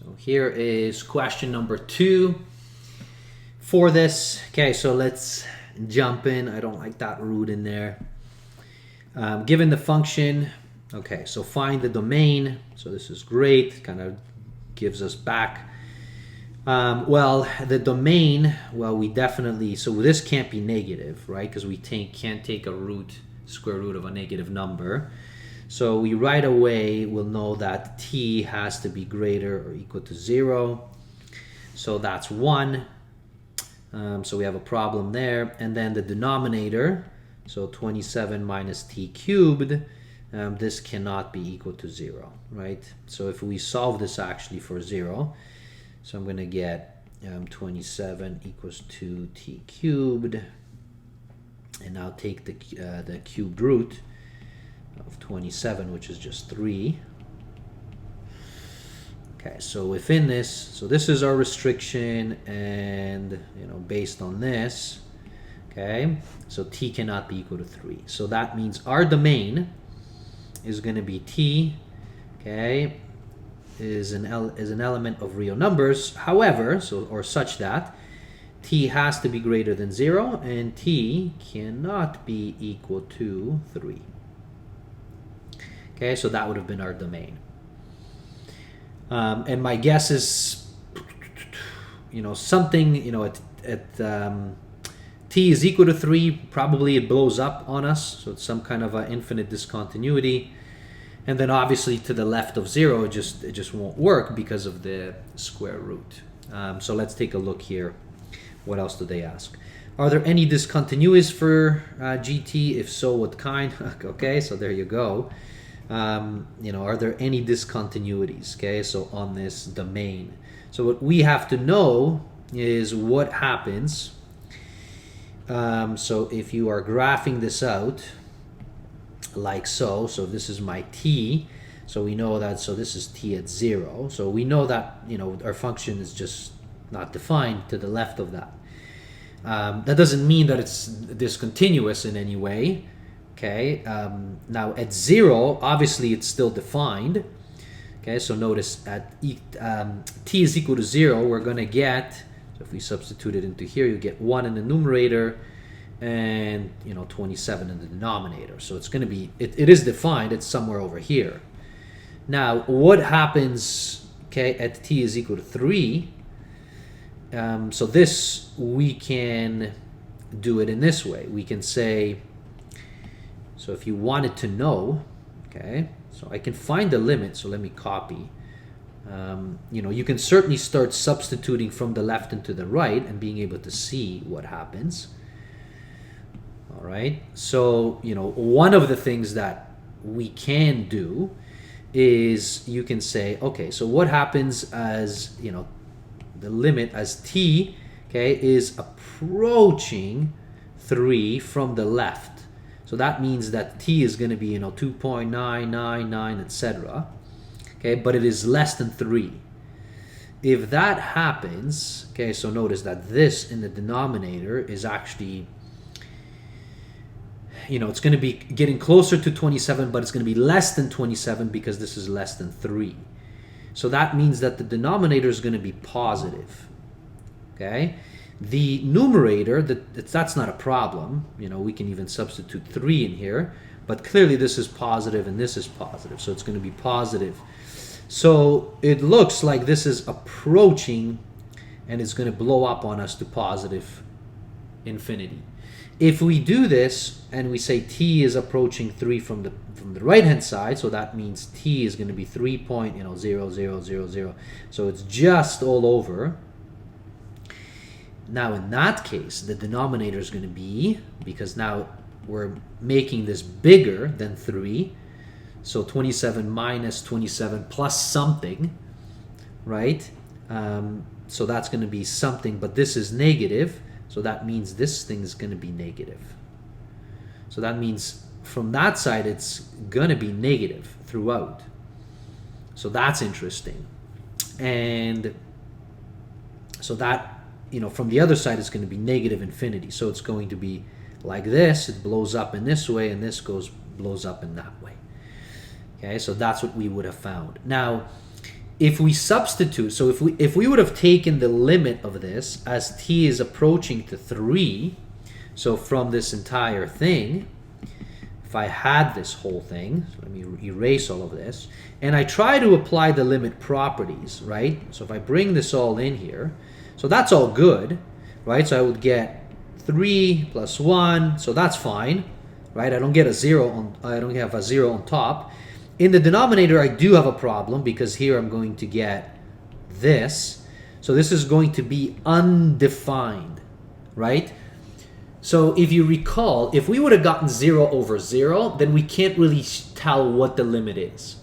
So here is question number 2 for this. Okay, so let's jump in. I don't like that root in there. Given the function, okay, so find the domain. So this is great, kind of gives us back. Well, the domain, well, we definitely, so this can't be negative, right? Because we can't take a square root of a negative number. So we right away will know that t has to be greater or equal to 0. So that's 1. So we have a problem there. And then the denominator, so 27 minus t cubed, this cannot be equal to 0, right? So if we solve this actually for 0, so I'm going to get 27 equals 2t cubed. And I'll take the cubed root of 27, which is just 3. Okay, so within this, so this is our restriction, and based on this, okay, so t cannot be equal to 3. So that means our domain is going to be t, okay, is an element of real numbers. However, or such that t has to be greater than 0 and t cannot be equal to 3. Okay, so that would have been our domain. And my guess is, something, at t is equal to 3, probably it blows up on us. So it's some kind of an infinite discontinuity. And then obviously to the left of 0, it just won't work because of the square root. So let's take a look here. What else do they ask? Are there any discontinuities for GT? If so, what kind? Okay, so there you go. Are there any discontinuities? Okay, so on this domain. So what we have to know is what happens. So if you are graphing this out like so this is my t. So we know that, so this is t at 0. So we know that, our function is just not defined to the left of that. That doesn't mean that it's discontinuous in any way. Okay, now at 0, obviously it's still defined. Okay, so notice at t is equal to 0, we're going to get, so if we substitute it into here, you get 1 in the numerator and 27 in the denominator. So it's going to be, it is defined, it's somewhere over here. Now, what happens, okay, at t is equal to 3? So this, we can do it in this way. We can say, so if you wanted to know, okay, so I can find the limit, so let me copy. You can certainly start substituting from the left into the right and being able to see what happens. All right, so, one of the things that we can do is you can say, okay, so what happens as, the limit as t, okay, is approaching 3 from the left. So that means that t is going to be, 2.999, etc. Okay, but it is less than 3. If that happens, okay, so notice that this in the denominator is actually, it's going to be getting closer to 27, but it's going to be less than 27 because this is less than 3. So that means that the denominator is going to be positive. Okay? The numerator, that's not a problem. We can even substitute 3 in here. But clearly this is positive and this is positive. So it's going to be positive. So it looks like this is approaching and it's going to blow up on us to positive infinity. If we do this and we say t is approaching 3 from the right hand side, so that means t is going to be 3.0000. So it's just all over. Now in that case, the denominator is going to be, because now we're making this bigger than 3, so 27 minus 27 plus something, right? So that's going to be something, but this is negative. So that means this thing is going to be negative. So that means from that side, it's going to be negative throughout. So that's interesting. And so that, from the other side, it's going to be negative infinity. So it's going to be like this. It blows up in this way, and this blows up in that way. Okay, so that's what we would have found. Now, if we substitute, so if we would have taken the limit of this as t is approaching to 3, so from this entire thing, if I had this whole thing, so let me erase all of this, and I try to apply the limit properties, right? So if I bring this all in here, so that's all good, right? So I would get 3 plus 1, so that's fine, right? I don't have a 0 on top. In the denominator, I do have a problem because here I'm going to get this. So this is going to be undefined, right? So if you recall, if we would have gotten 0 over 0, then we can't really tell what the limit is.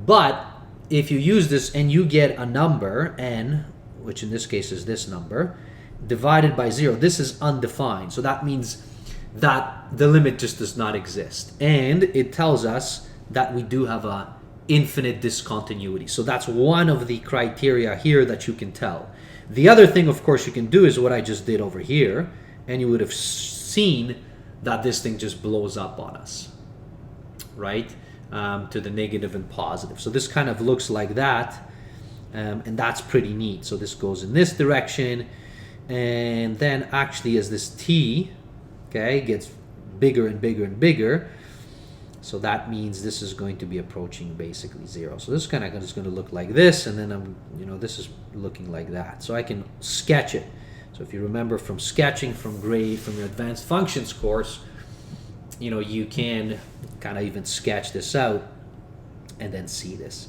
But if you use this and you get a number, n, which in this case is this number, divided by 0, this is undefined. So that means that the limit just does not exist. And it tells us that we do have a infinite discontinuity. So that's one of the criteria here that you can tell. The other thing, of course, you can do is what I just did over here, and you would have seen that this thing just blows up on us, right? To the negative and positive. So this kind of looks like that, and that's pretty neat. So this goes in this direction, and then actually as this t, okay, gets bigger and bigger and bigger, so that means this is going to be approaching basically 0. So this is kind of just going to look like this, and then this is looking like that. So I can sketch it. So if you remember from sketching from your advanced functions course, you can kind of even sketch this out and then see this.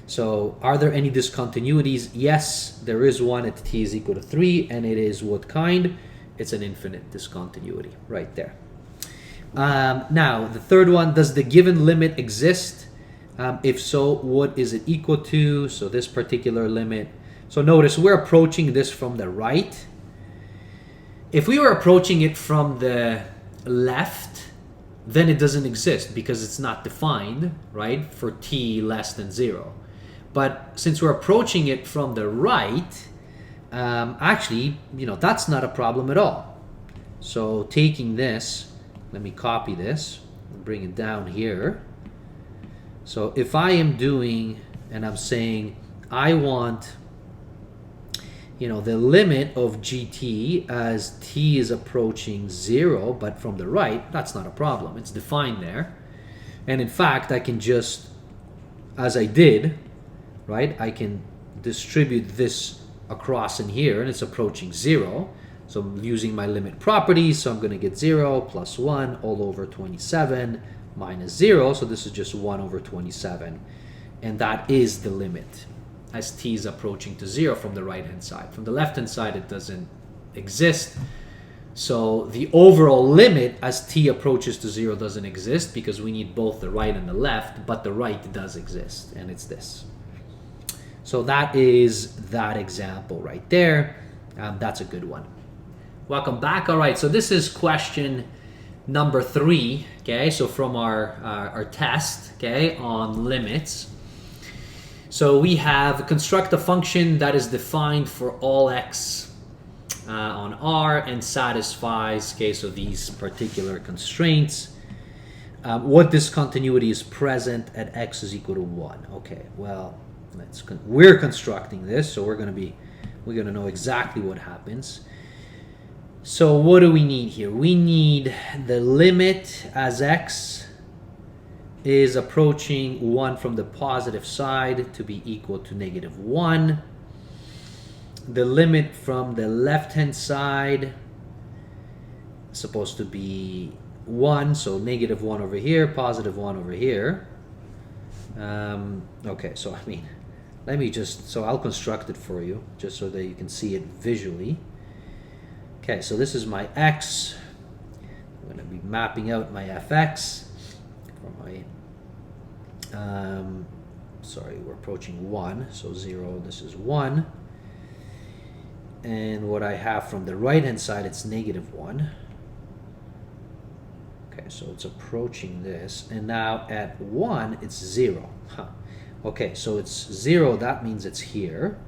So are there any discontinuities? Yes, there is one at t is equal to 3, and it is what kind? It's an infinite discontinuity right there. Now, the third one, does the given limit exist? If so, what is it equal to? So this particular limit. So notice we're approaching this from the right. If we were approaching it from the left, then it doesn't exist because it's not defined, right, for t less than 0. But since we're approaching it from the right, actually, that's not a problem at all. So taking this, let me copy this and bring it down here. So if I am doing, and I'm saying I want, the limit of gt as t is approaching 0, but from the right, that's not a problem. It's defined there. And in fact, I can just, as I did, right, I can distribute this across in here, and it's approaching 0. So I'm using my limit properties, so I'm going to get 0 plus 1 all over 27 minus 0. So this is just 1 over 27. And that is the limit as t is approaching to 0 from the right-hand side. From the left-hand side, it doesn't exist. So the overall limit as t approaches to 0 doesn't exist because we need both the right and the left, but the right does exist, and it's this. So that is that example right there. That's a good one. Welcome back. All right, so this is question number 3, okay? So from our test, okay, on limits. So we have construct a function that is defined for all x on R and satisfies, okay, so these particular constraints. What discontinuity is present at x is equal to 1? Okay, well, we're constructing this, so we're gonna know exactly what happens. So what do we need here? We need the limit as x is approaching 1 from the positive side to be equal to -1. The limit from the left-hand side is supposed to be 1, so -1 over here, +1 over here. Okay, so so I'll construct it for you just so that you can see it visually. Okay, so this is my x. I'm going to be mapping out my fx for my, sorry, we're approaching 1, so 0, this is 1. And what I have from the right-hand side, it's -1. Okay, so it's approaching this. And now at 1, it's 0. Huh. Okay, so it's 0, that means it's here.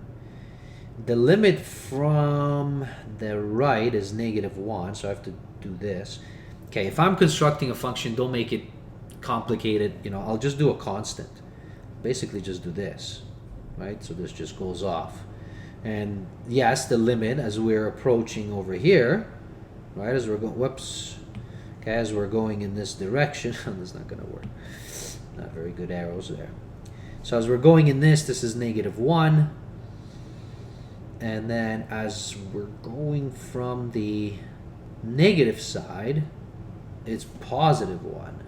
The limit from the right is -1, so I have to do this. Okay, if I'm constructing a function, don't make it complicated. I'll just do a constant. Basically, just do this. right? So this just goes off. And yes, the limit as we're approaching over here, right, as we're going, whoops, okay, as we're going in this direction, this is not going to work. Not very good arrows there. So as we're going in this is -1. And then as we're going from the negative side, it's +1.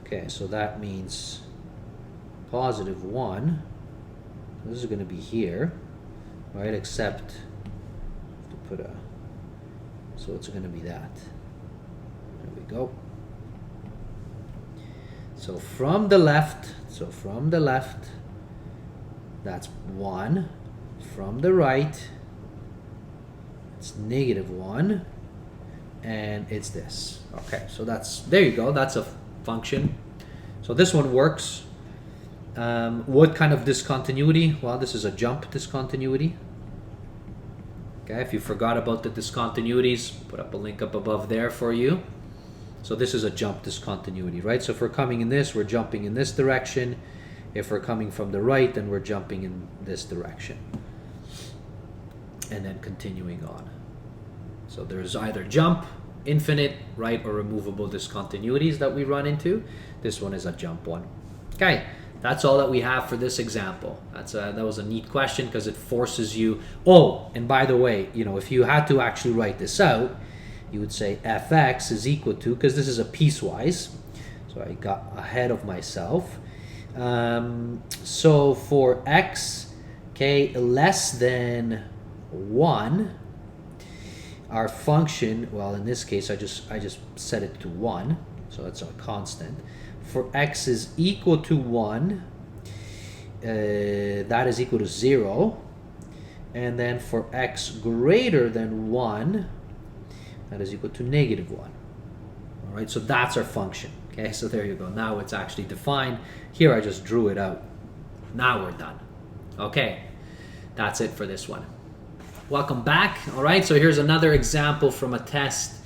Okay, so that means +1. This is going to be here, right? Except to put a, so it's going to be that. There we go. So from the left, that's 1. From the right, it's -1, and it's this. Okay, so that's, there you go. That's a function. So this one works. What kind of discontinuity? Well, this is a jump discontinuity. Okay, if you forgot about the discontinuities, put up a link up above there for you. So this is a jump discontinuity, right? So if we're coming in this, we're jumping in this direction. If we're coming from the right, then we're jumping in this direction. And then continuing on. So there's either jump, infinite, right, or removable discontinuities that we run into. This one is a jump one. Okay, that's all that we have for this example. That was a neat question because it forces you. Oh, and by the way, you know, if you had to actually write this out, you would say fx is equal to, because this is a piecewise, so I got ahead of myself. So for x, okay, less than 1, our function, well, in this case, I just set it to 1, so that's a constant. For x is equal to 1, that is equal to 0. And then for x greater than 1, that is equal to -1. All right, so that's our function. Okay, so there you go. Now it's actually defined. Here I just drew it out. Now we're done. Okay, that's it for this one. Welcome back. All right, so here's another example from a test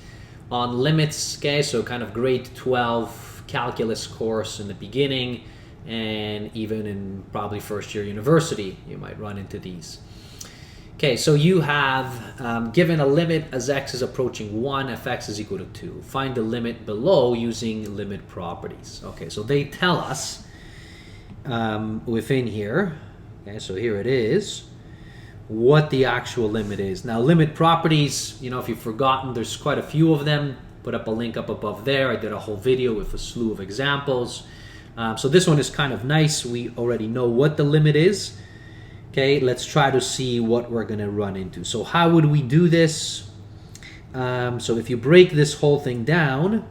on limits. Okay, so kind of grade 12 calculus course in the beginning, and even in probably first year university, you might run into these. Okay, so you have given a limit as x is approaching 1, fx is equal to 2. Find the limit below using limit properties. Okay, so they tell us within here, okay, so here it is, what the actual limit is. Now, limit properties, you know, if you've forgotten, there's quite a few of them. Put up a link up above there. I did a whole video with a slew of examples. So this one is kind of nice. We already know what the limit is. Okay, let's try to see what we're going to run into. So how would we do this? So if you break this whole thing down,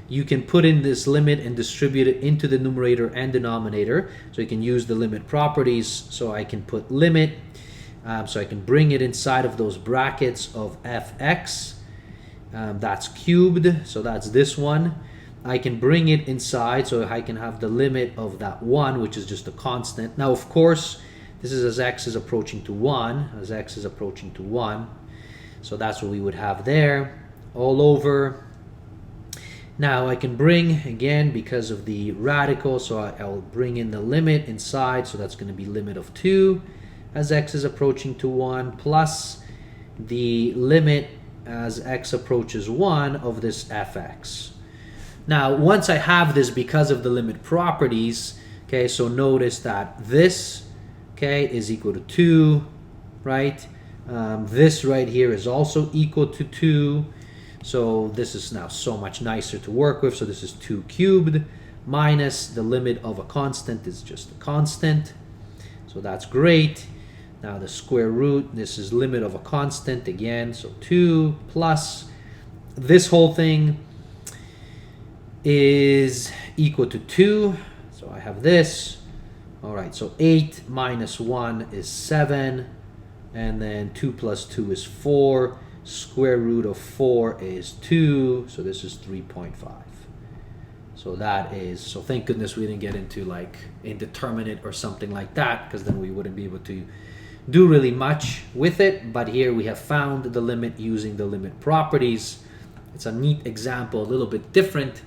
you can put in this limit and distribute it into the numerator and denominator. So you can use the limit properties. So I can put limit. So I can bring it inside of those brackets of fx. That's cubed, so that's this one. I can bring it inside, so I can have the limit of that 1, which is just a constant. Now, of course, this is as x is approaching to 1, as x is approaching to 1. So that's what we would have there, all over. Now I can bring, again, because of the radical, so I'll bring in the limit inside, so that's going to be limit of 2 as x is approaching to 1, plus the limit as x approaches 1 of this fx. Now, once I have this because of the limit properties, okay, so notice that this, okay, is equal to 2, right? This right here is also equal to 2. So this is now so much nicer to work with. So this is 2 cubed minus the limit of a constant is just a constant. So that's great. Now the square root, this is limit of a constant again. So 2 plus this whole thing is equal to 2. So I have this. All right, so 8 minus 1 is 7. And then 2 plus 2 is 4. Square root of 4 is 2. So this is 3.5. So that is, so thank goodness we didn't get into like indeterminate or something like that, because then we wouldn't be able to do really much with it. But here we have found the limit using the limit properties. It's a neat example, a little bit different.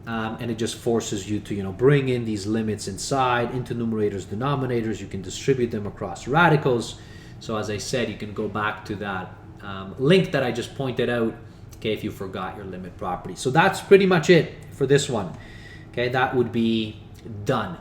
and it just forces you to, bring in these limits inside into numerators, denominators. You can distribute them across radicals. So as I said, you can go back to that link that I just pointed out, okay, if you forgot your limit property. So that's pretty much it for this one. Okay, that would be done.